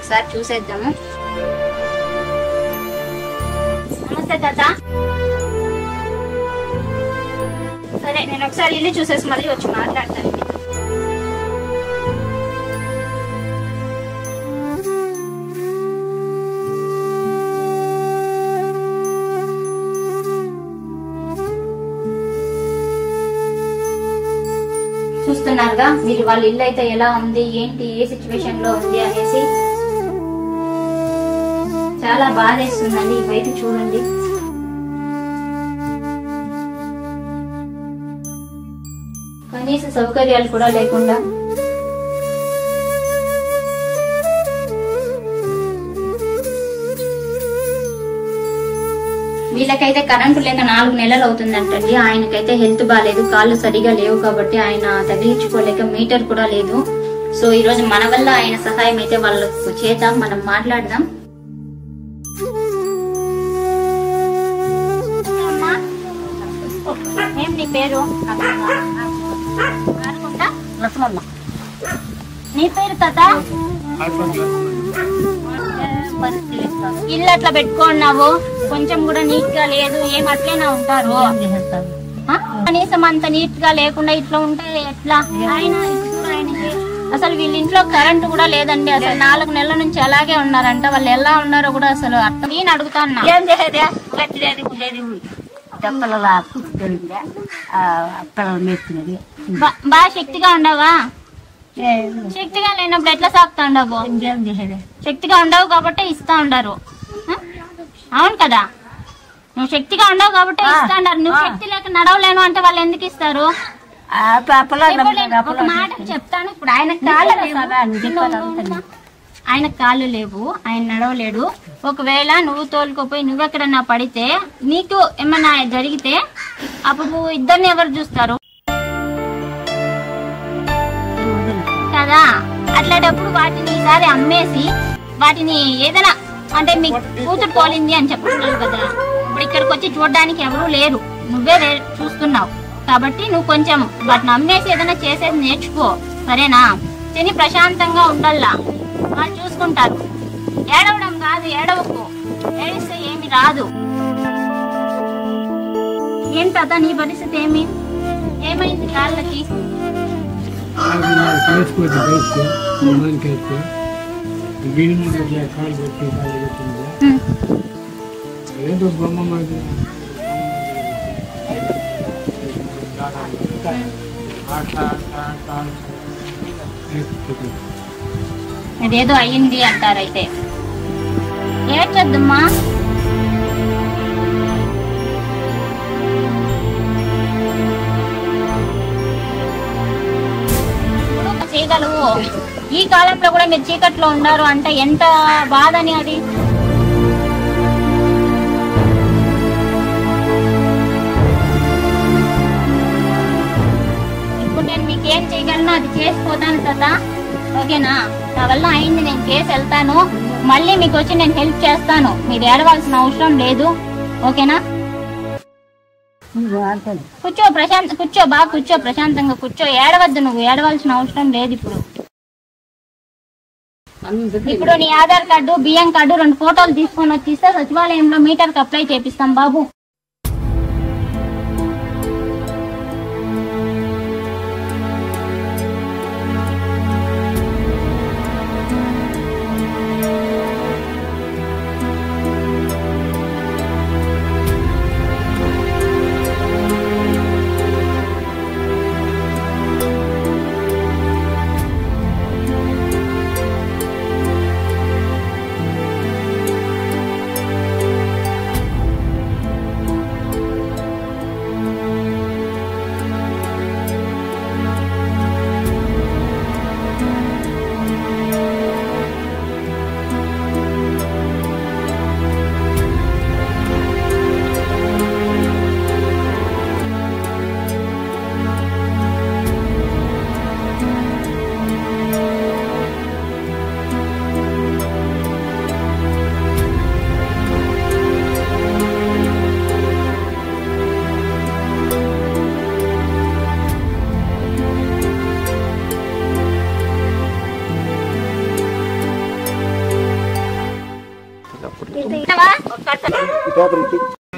ఒకసారి చూసేద్దాము. నమస్తే తాత. సరే నేను ఒకసారి ఇల్లు చూసేసి మళ్ళీ వచ్చి మాట్లాడతాను. చూస్తున్నారుగా మీరు వాళ్ళ ఇల్లు అయితే ఎలా ఉంది, ఏంటి, ఏ సిచ్యువేషన్ లో ఉంది అనేసి. చాలా బాధేస్తుందండి. బయట చూడండి. కనీస సౌకర్యాలు కూడా లేకుండా వీళ్ళకైతే కరెంటు లేక 4 నెలలు అవుతుందంటండి. ఆయనకైతే హెల్త్ బాగాలేదు, కాళ్ళు సరిగా లేవు కాబట్టి ఆయన తగిలించుకోలేక మీటర్ కూడా లేదు. సో ఈ రోజు మన వల్ల ఆయన సహాయం అయితే వాళ్ళకు చేద్దాం, మనం మాట్లాడదాం. ఏం నీ పేరు? నీ పేరు తాత? ఇల్లు అట్లా పెట్టుకున్నావు, కొంచెం కూడా నీట్ గా లేదు. ఏం అట్లైనా ఉంటారు? కనీసం అంత నీట్ గా లేకుండా ఇట్లా ఉంటే ఎట్లా? ఆయనకి అసలు వీళ్ళ ఇంట్లో కరెంటు కూడా లేదండి. అసలు 4 నెలల నుంచి అలాగే ఉన్నారంట. వాళ్ళు ఎలా ఉన్నారో కూడా అసలు అర్థం. నేను అడుగుతాను, బాగా శక్తిగా ఉండవా? శక్తిగా లేనప్పుడు ఎట్లా సాగుతా ఉండవు? శక్తిగా ఉండవు కాబట్టి ఇస్తా ఉండరు. అవును కదా, నువ్వు శక్తిగా ఉండవు కాబట్టి ఇస్తా ఉండరు. నువ్వు శక్తి లేక నడవలేను అంటే వాళ్ళు ఎందుకు ఇస్తారు? ఒక మాట చెప్తాను. ఇప్పుడు ఆయన కాళ్ళు లేవు, ఆయన నడవలేడు. ఒకవేళ నువ్వు తోలుకోపోయి నువ్వెక్కడన్నా పడితే, నీకు ఏమన్నా జరిగితే అప్పుడు ఇద్దరిని ఎవరు చూస్తారు కదా? అట్లాంటప్పుడు వాటిని ఈసారి అమ్మేసి వాటిని ఏదైనా అంటే మీ కూతురు పోలింది అని చెప్తున్నావు కదా. ఇప్పుడు ఇక్కడికి వచ్చి చూడడానికి ఎవరూ లేరు, నువ్వే చూస్తున్నావు కాబట్టి నువ్వు కొంచెం వాటిని అమ్మేసి ఏదైనా చేసేది నేర్చుకో, సరేనా? తిని ప్రశాంతంగా ఉండల్లా, వాళ్ళు చూసుకుంటారు. ఏడవడం కాదు, ఏడవకు. ఏడిస్తే ఏమి రాదు. ఏం తాత నీ పరిస్థితి ఏమైంది కాళ్ళకి? ఇదేదో అయ్యింది అంటారైతే. ఏడ్చొద్దమ్మా. చేయగలవు. ఈ కాలంలో కూడా మీరు చీకట్లో ఉన్నారు అంటే ఎంత బాధని అది. ఇప్పుడు నేను మీకేం చేయగలను అది చేసిపోతాను కదా, ఓకేనా? నా వల్ల అయింది, నేను చేసి వెళ్తాను. మళ్ళీ మీకు వచ్చి నేను హెల్ప్ చేస్తాను. మీరు ఏడవలసిన అవసరం లేదు, ఓకేనా? కూర్చో కూర్చో, బాగా కూర్చో, ప్రశాంతంగా కూర్చో. ఏడవద్దు, నువ్వు ఏడవలసిన అవసరం లేదు. ఇప్పుడు నీ ఆధార్ కార్డు, బియ్యం కార్డు 2 ఫోటోలు తీసుకొని వచ్చిస్తే సచివాలయంలో మీటర్కి అప్లై చేపిస్తాం బాబు.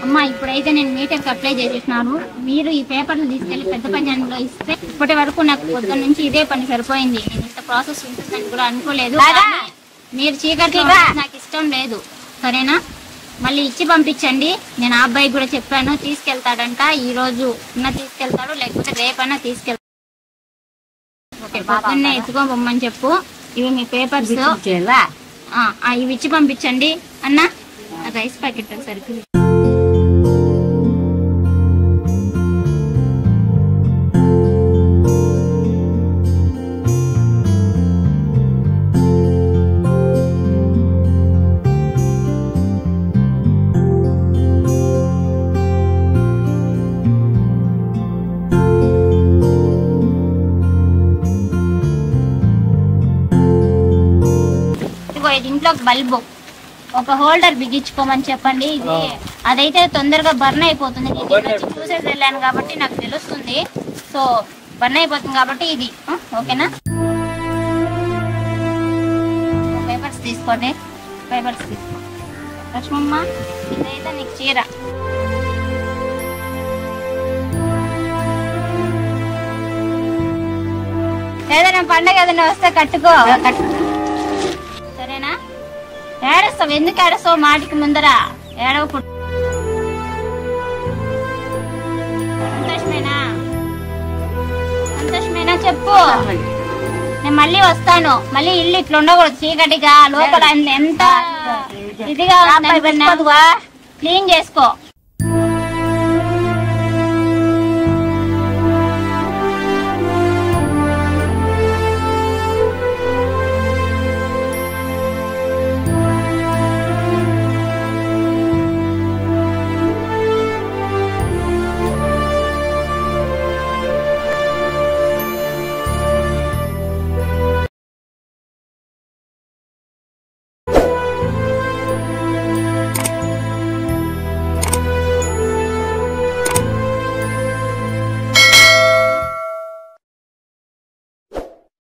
అమ్మా ఇప్పుడైతే నేను మీటర్కి అప్లై చేసేసినాను. మీరు ఈ పేపర్లు తీసుకెళ్లి పెద్ద పంచాయతీలో ఇస్తే ఇప్పటి వరకు నాకు పొద్దున్న నుంచి ఇదే పని సరిపోయింది. నేను ఇంత ప్రాసెస్ ఉంటుందని కూడా అనుకోలేదు. మీరు చీకట్లో నాకు ఇష్టం లేదు, సరేనా? మళ్ళీ ఇచ్చి పంపించండి. నేను ఆ అబ్బాయికి కూడా చెప్పాను, తీసుకెళ్తాడంట. ఈ రోజు తీసుకెళ్తాడు, లేకపోతే రేపైనా తీసుకెళ్తాడు. పొద్దున్నే ఎత్తుకొని పొమ్మని చెప్పు. ఇవి మీ పేపర్స్, ఇవి ఇచ్చి పంపించండి. అన్న రైస్ ప్యాకెట్ సరుకులు ఇంట్లో బల్బు ఒక హోల్డర్ బిగించుకోమని చెప్పండి. ఇది అదైతే తొందరగా బర్న్ అయిపోతుంది. చూసేసి వెళ్ళాను కాబట్టి నాకు తెలుస్తుంది. సో బర్న్ అయిపోతుంది కాబట్టి ఇది ఓకేనా. పేపర్స్ తీసుకోండి, పేపర్స్ తీసుకో. లక్ష్మమ్మ ఇదైతే నీకు చీర. ఏదైనా పండగ ఏదైనా వస్తే కట్టుకో, సరేనా? ఏడస్తావు, ఎందుకు ఏడస్తావు? మాటికి ముందర ఏడవకూడదు. సంతోషమేనా? సంతోషమేనా చెప్పు. నేను మళ్ళీ వస్తాను. మళ్ళీ ఇల్లు ఇట్లా ఉండకూడదు చీకటిగా, లోపల ఎంత ఇదిగా క్లీన్ చేసుకో.